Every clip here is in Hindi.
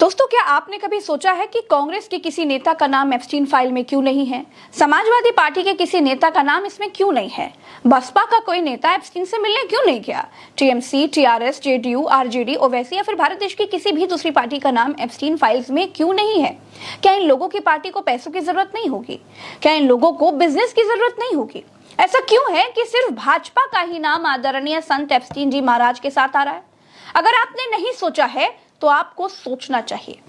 दोस्तों, क्या आपने कभी सोचा है कि कांग्रेस के किसी नेता का नाम एप्स्टीन फाइल में क्यों नहीं है? समाजवादी पार्टी के किसी नेता का नाम इसमें क्यों नहीं है? बसपा का कोई नेता एप्स्टीन से मिलने क्यों नहीं गया? TMC, TRS, JDU, RJD, Owaisi या फिर भारत देश की किसी भी दूसरी पार्टी का नाम एप्स्टीन फाइल्स में क्यों नहीं है? क्या इन लोगों की पार्टी को पैसों की जरूरत नहीं होगी? क्या इन लोगों को बिजनेस की जरूरत नहीं होगी? ऐसा क्यों है कि सिर्फ भाजपा का ही नाम आदरणीय संत एप्स्टीन जी महाराज के साथ आ रहा है? अगर आपने नहीं सोचा है तो आपको सोचना चाहिए।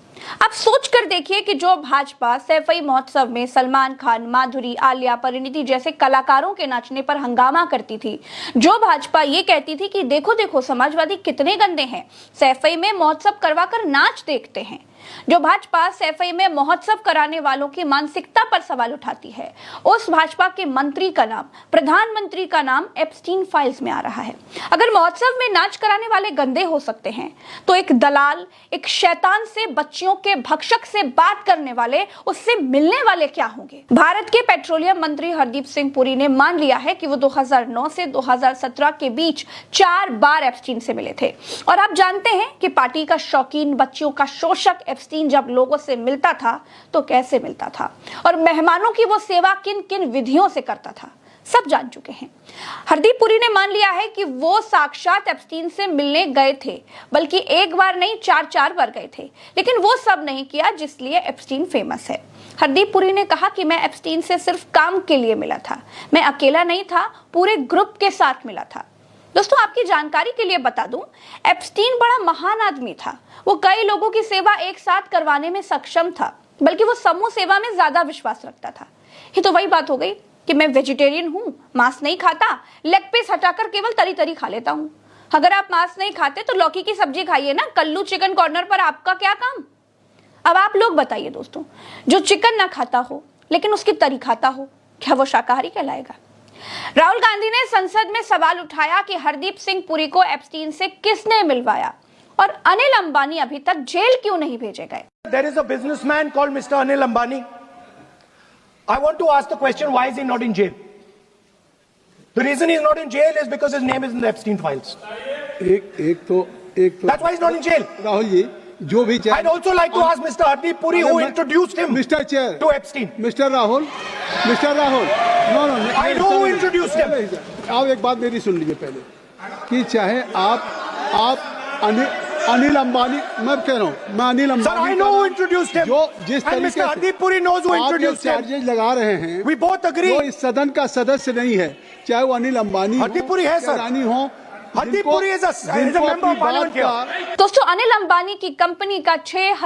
आप सोच कर देखिए कि जो भाजपा सैफई महोत्सव में सलमान खान, माधुरी, आलिया, परिणीति जैसे कलाकारों के नाचने पर हंगामा करती थी, जो भाजपा ये कहती थी कि देखो देखो समाजवादी कितने गंदे हैं, सैफई में महोत्सव करवाकर नाच देखते हैं, जो भाजपा सैफई में महोत्सव कराने वालों की मानसिकता पर सवाल उठाती है, उस भाजपा के मंत्री का नाम, प्रधानमंत्री का नाम एप्स्टीन फाइल्स में आ रहा है। अगर महोत्सव में नाच कराने वाले गंदे हो सकते हैं तो एक दलाल, एक शैतान से, बच्चियों के भक्षक से बात करने वाले, उससे मिलने वाले क्या होंगे? भारत के पेट्रोलियम मंत्री हरदीप सिंह पुरी ने मान लिया है कि वो 2009 से 2017 के बीच 4 बार एप्स्टीन से मिले थे। और आप जानते हैं कि पार्टी का शौकीन, बच्चियों का शोषक एप्स्टीन जब लोगों से मिलता था तो कैसे मिलता था, और मेहमानों की वो सेवा किन किन विधियों से करता था, सब जान चुके हैं। हरदीप पुरी ने मान लिया है कि वो साक्षात एप्स्टीन से मिलने गए थे, बल्कि एक बार नहीं 4 बार गए थे, लेकिन वो सब नहीं किया जिसलिए एप्स्टीन फेमस है। हरदीप पुरी ने कहा कि मैं एप्स्टीन से सिर्फ काम के लिए मिला था, मैं अकेला नहीं था, पूरे ग्रुप के साथ मिला था। दोस्तों, आपकी जानकारी के लिए बता दूं, एप्स्टीन बड़ा महान आदमी था। वो कई लोगों की सेवा एक साथ करवाने में सक्षम था, बल्कि वो समूह सेवा में ज्यादा विश्वास रखता था। ये तो वही बात हो गई कि मैं वेजिटेरियन हूँ, मांस नहीं खाता, लेग पीस हटाकर केवल तरी तरी खा लेता हूँ। अगर आप मांस नहीं खाते तो लौकी की सब्जी खाइए ना, कल्लू चिकन कॉर्नर पर आपका क्या काम? अब आप लोग बताइए दोस्तों, जो चिकन ना खाता हो लेकिन उसकी तरी खाता हो, क्या वो शाकाहारी कहलाएगा? राहुल गांधी ने संसद में सवाल उठाया कि हरदीप सिंह पुरी को एप्स्टीन से किसने मिलवाया, और अनिल अंबानी अभी तक जेल क्यों नहीं भेजे गए? There is a businessman called Mr. Anil Ambani. I want to ask the question, why is he not in jail? The reason he's not in jail is because his name is in the Epstein files. एक तो That's why he's not in jail. Rahul ji, जो भी चाहे। I'd also like to ask Mr. Hardeep Puri, who introduced him Mr. Chair to Epstein. Mr. Rahul, no, I know who introduced him. आप एक बात मेरी सुन लीजिए पहले, कि चाहे आप अनिल अंबानी, मैं कह रहा हूँ, मैं Anil Ambani, Sir, I know who introduced him. जो जिस And तरीके Mr. से Hardeep Puri knows who आप जो introduced him. चार्जेज लगा रहे हैं, We both agree. जो इस सदन का सदस्य नहीं है, चाहे वो अनिल अंबानी Hardeep Puri है सर, रानी हो, Hardeep Puri is a member of parliament here. दोस्तों, अनिल अंबानी की कंपनी का 6